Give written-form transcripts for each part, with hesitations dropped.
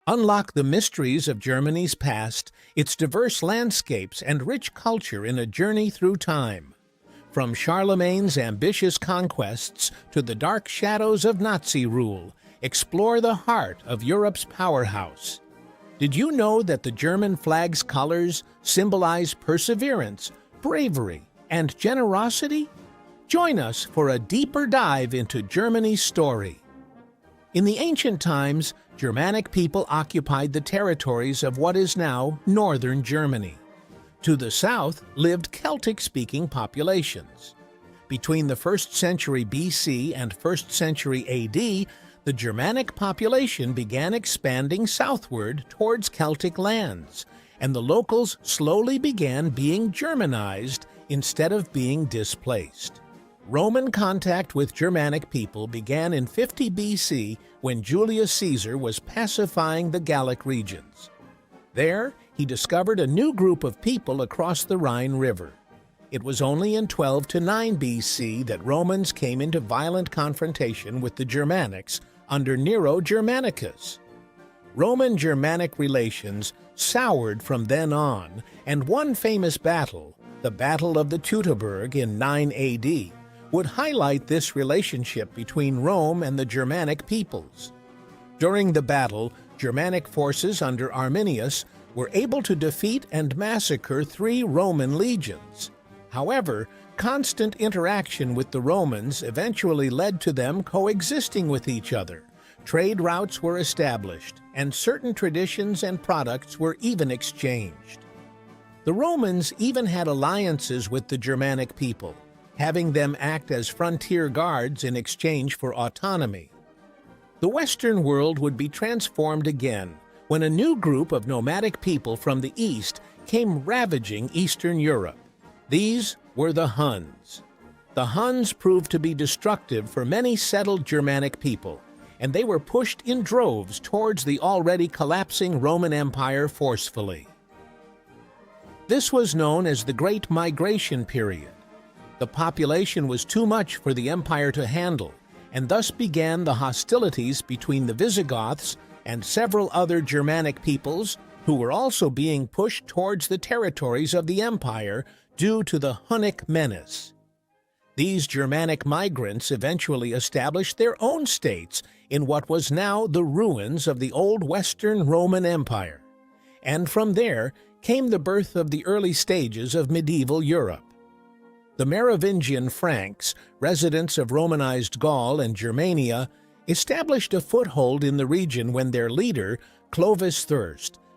Unlock the mysteries of Germany's past, its diverse landscapes, and rich culture in a journey through time. From Charlemagne's ambitious conquests to the dark shadows of Nazi rule, explore the heart of Europe's powerhouse. Did you know that the German flag's colors symbolize perseverance, bravery, and generosity? Join us for a deeper dive into Germany's story. In the ancient times, Germanic people occupied the territories of what is now northern Germany. To the south lived Celtic-speaking populations. Between the 1st century BC and 1st century AD, the Germanic population began expanding southward towards Celtic lands, and the locals slowly began being Germanized instead of being displaced. Roman contact with Germanic people began in 50 BC when Julius Caesar was pacifying the Gallic regions. There, he discovered a new group of people across the Rhine River. It was only in 12 to 9 BC that Romans came into violent confrontation with the Germanics under Nero Germanicus. Roman-Germanic relations soured from then on, and one famous battle, the Battle of the Teutoburg in 9 AD, would highlight this relationship between Rome and the Germanic peoples. During the battle, Germanic forces under Arminius were able to defeat and massacre 3 Roman legions. However, constant interaction with the Romans eventually led to them coexisting with each other. Trade routes were established, and certain traditions and products were even exchanged. The Romans even had alliances with the Germanic people, having them act as frontier guards in exchange for autonomy. The Western world would be transformed again when a new group of nomadic people from the east came ravaging Eastern Europe. These were the Huns. The Huns proved to be destructive for many settled Germanic people, and they were pushed in droves towards the already collapsing Roman Empire forcefully. This was known as the Great Migration Period. The population was too much for the empire to handle, and thus began the hostilities between the Visigoths and several other Germanic peoples who were also being pushed towards the territories of the empire due to the Hunnic menace. These Germanic migrants eventually established their own states in what was now the ruins of the old Western Roman Empire, and from there came the birth of the early stages of medieval Europe. The Merovingian Franks, residents of Romanized Gaul and Germania, established a foothold in the region when their leader, Clovis I,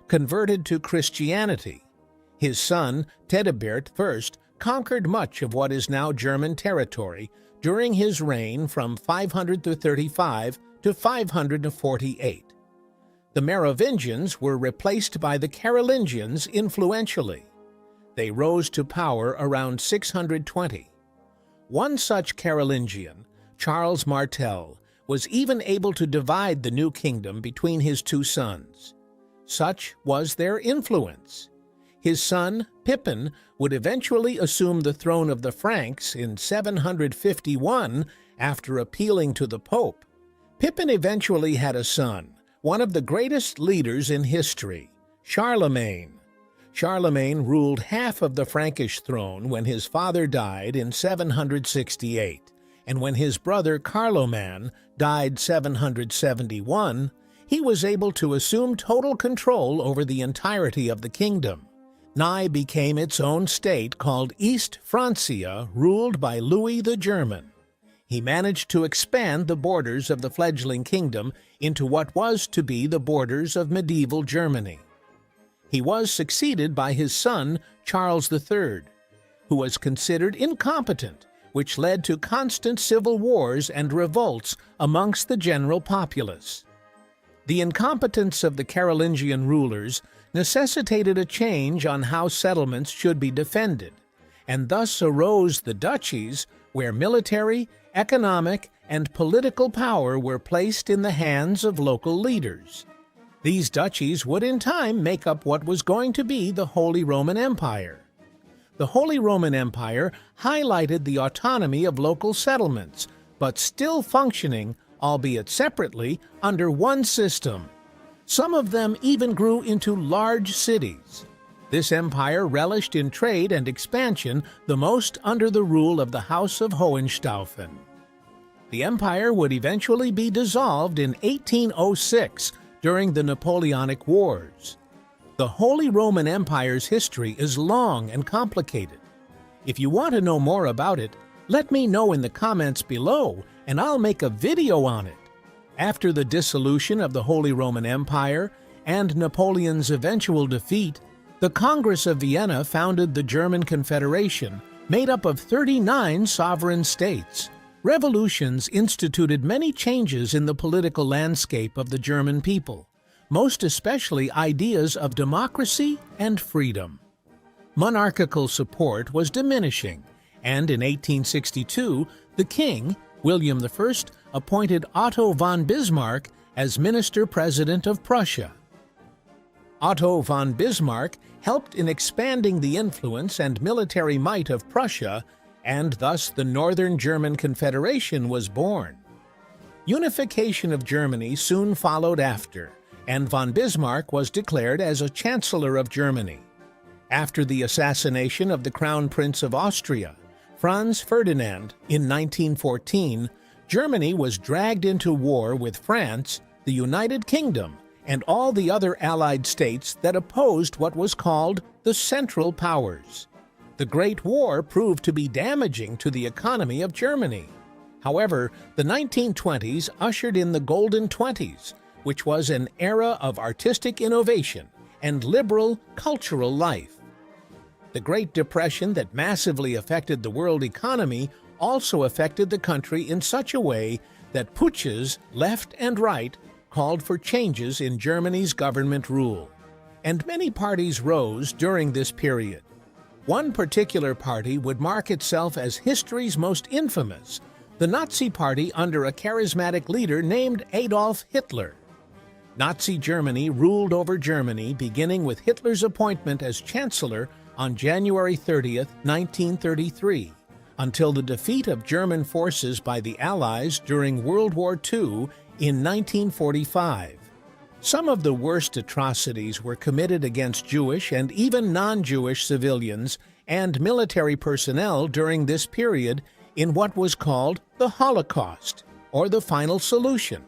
converted to Christianity. His son, Theudebert I, conquered much of what is now German territory during his reign from 535 to 548. The Merovingians were replaced by the Carolingians influentially. They rose to power around 620. One such Carolingian, Charles Martel, was even able to divide the new kingdom between his 2 sons. Such was their influence. His son, Pippin, would eventually assume the throne of the Franks in 751 after appealing to the Pope. Pippin eventually had a son, one of the greatest leaders in history, Charlemagne. Charlemagne ruled half of the Frankish throne when his father died in 768, and when his brother Carloman died 771, he was able to assume total control over the entirety of the kingdom. Nye became its own state called East Francia, ruled by Louis the German. He managed to expand the borders of the fledgling kingdom into what was to be the borders of medieval Germany. He was succeeded by his son, Charles III, who was considered incompetent, which led to constant civil wars and revolts amongst the general populace. The incompetence of the Carolingian rulers necessitated a change on how settlements should be defended, and thus arose the duchies, where military, economic, and political power were placed in the hands of local leaders. These duchies would in time make up what was going to be the Holy Roman Empire. The Holy Roman Empire highlighted the autonomy of local settlements, but still functioning, albeit separately, under one system. Some of them even grew into large cities. This empire relished in trade and expansion, the most under the rule of the House of Hohenstaufen. The empire would eventually be dissolved in 1806 during the Napoleonic Wars. The Holy Roman Empire's history is long and complicated. If you want to know more about it, let me know in the comments below, and I'll make a video on it. After the dissolution of the Holy Roman Empire and Napoleon's eventual defeat, the Congress of Vienna founded the German Confederation, made up of 39 sovereign states. Revolutions instituted many changes in the political landscape of the German people, most especially ideas of democracy and freedom. Monarchical support was diminishing, and in 1862, the king, William I, appointed Otto von Bismarck as Minister-President of Prussia. Otto von Bismarck helped in expanding the influence and military might of Prussia, and thus the Northern German Confederation was born. Unification of Germany soon followed after, and von Bismarck was declared as a Chancellor of Germany. After the assassination of the Crown Prince of Austria, Franz Ferdinand, in 1914, Germany was dragged into war with France, the United Kingdom, and all the other Allied states that opposed what was called the Central Powers. The Great War proved to be damaging to the economy of Germany. However, the 1920s ushered in the Golden Twenties, which was an era of artistic innovation and liberal cultural life. The Great Depression that massively affected the world economy also affected the country in such a way that putsches, left and right, called for changes in Germany's government rule. And many parties rose during this period. One particular party would mark itself as history's most infamous, the Nazi Party under a charismatic leader named Adolf Hitler. Nazi Germany ruled over Germany beginning with Hitler's appointment as Chancellor on January 30, 1933, until the defeat of German forces by the Allies during World War II in 1945. Some of the worst atrocities were committed against Jewish and even non-Jewish civilians and military personnel during this period in what was called the Holocaust, or the final solution.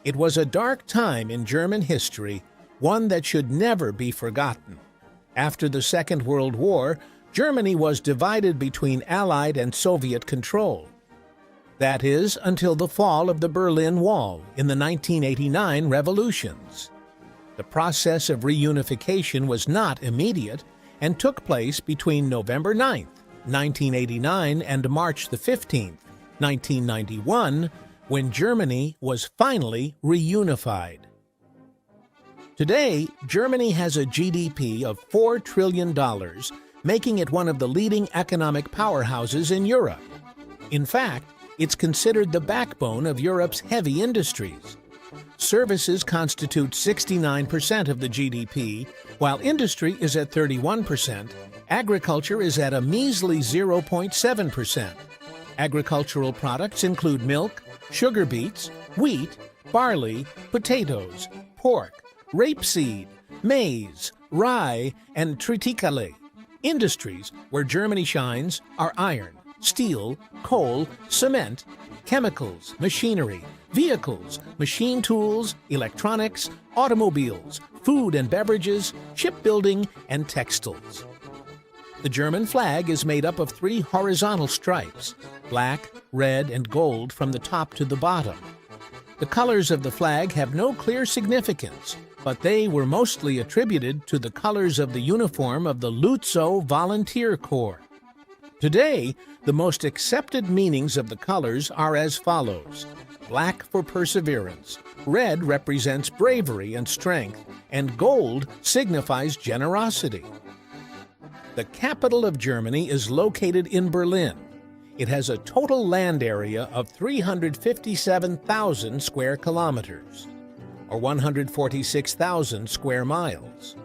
It was a dark time in German history, one that should never be forgotten. After the Second World War, Germany was divided between Allied and Soviet control. That is, until the fall of the Berlin Wall in the 1989 revolutions. The process of reunification was not immediate and took place between November 9, 1989 and March 15, 1991, when Germany was finally reunified. Today, Germany has a GDP of $4 trillion, making it one of the leading economic powerhouses in Europe. In fact, it's considered the backbone of Europe's heavy industries. Services constitute 69% of the GDP, while industry is at 31%, agriculture is at a measly 0.7%. Agricultural products include milk, sugar beets, wheat, barley, potatoes, pork, rapeseed, maize, rye, and triticale. Industries where Germany shines are iron, steel, coal, cement, chemicals, machinery, vehicles, machine tools, electronics, automobiles, food and beverages, shipbuilding, and textiles. The German flag is made up of 3 horizontal stripes, black, red, and gold from the top to the bottom. The colors of the flag have no clear significance, but they were mostly attributed to the colors of the uniform of the Lutzow Volunteer Corps. Today, the most accepted meanings of the colors are as follows: black for perseverance, red represents bravery and strength, and gold signifies generosity. The capital of Germany is located in Berlin. It has a total land area of 357,000 square kilometers, or 146,000 square miles.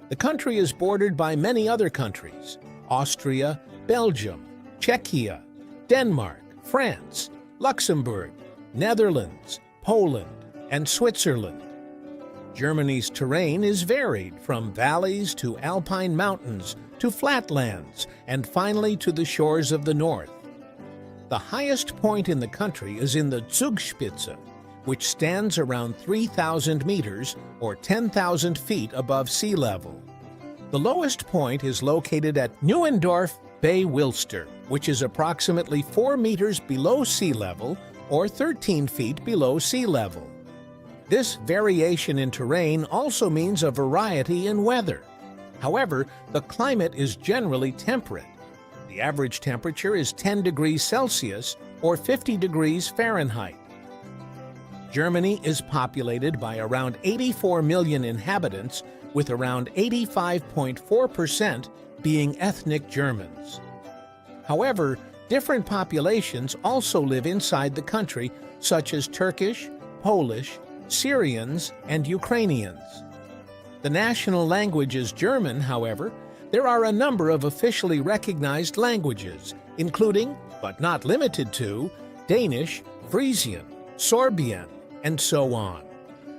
The country is bordered by many other countries: Austria, Belgium, Czechia, Denmark, France, Luxembourg, Netherlands, Poland, and Switzerland. Germany's terrain is varied from valleys to alpine mountains to flatlands and finally to the shores of the north. The highest point in the country is in the Zugspitze, which stands around 3,000 meters or 10,000 feet above sea level. The lowest point is located at Neuendorf Bay Wilster, which is approximately 4 meters below sea level or 13 feet below sea level. This variation in terrain also means a variety in weather. However, the climate is generally temperate. The average temperature is 10 degrees Celsius or 50 degrees Fahrenheit. Germany is populated by around 84 million inhabitants, with around 85.4% being ethnic Germans. However, different populations also live inside the country, such as Turkish, Polish, Syrians, and Ukrainians. The national language is German, however. There are a number of officially recognized languages, including, but not limited to, Danish, Frisian, Sorbian, and so on.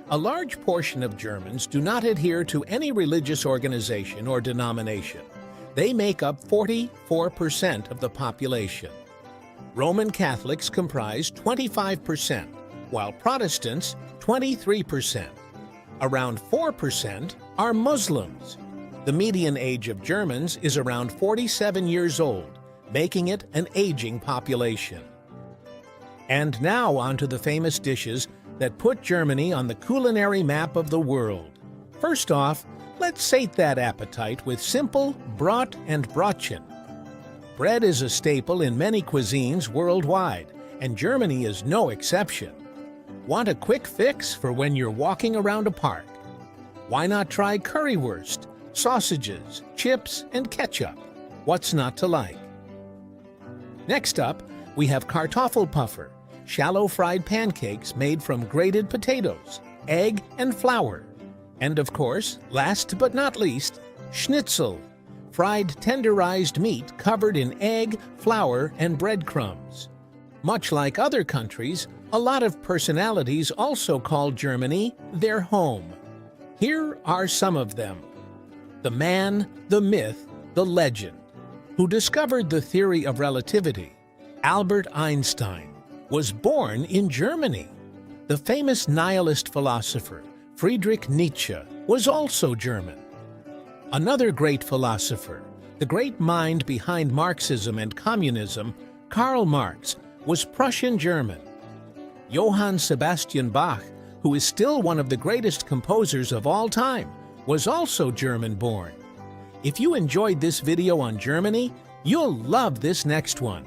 A large portion of Germans do not adhere to any religious organization or denomination. They make up 44% of the population. Roman Catholics comprise 25%, while Protestants 23%. Around 4% are Muslims. The median age of Germans is around 47 years old, making it an aging population. And now on to the famous dishes that put Germany on the culinary map of the world. First off, let's sate that appetite with simple Brot and Brotchen. Bread is a staple in many cuisines worldwide, and Germany is no exception. Want a quick fix for when you're walking around a park? Why not try currywurst, sausages, chips, and ketchup? What's not to like? Next up, we have Kartoffelpuffer, shallow fried pancakes made from grated potatoes, egg, and flour. And of course, last but not least, Schnitzel, fried tenderized meat covered in egg, flour, and breadcrumbs. Much like other countries, a lot of personalities also call Germany their home. Here are some of them. The man, the myth, the legend. Who discovered the theory of relativity, Albert Einstein, was born in Germany. The famous nihilist philosopher, Friedrich Nietzsche, was also German. Another great philosopher, the great mind behind Marxism and communism, Karl Marx, was Prussian German. Johann Sebastian Bach, who is still one of the greatest composers of all time, was also German-born. If you enjoyed this video on Germany, you'll love this next one.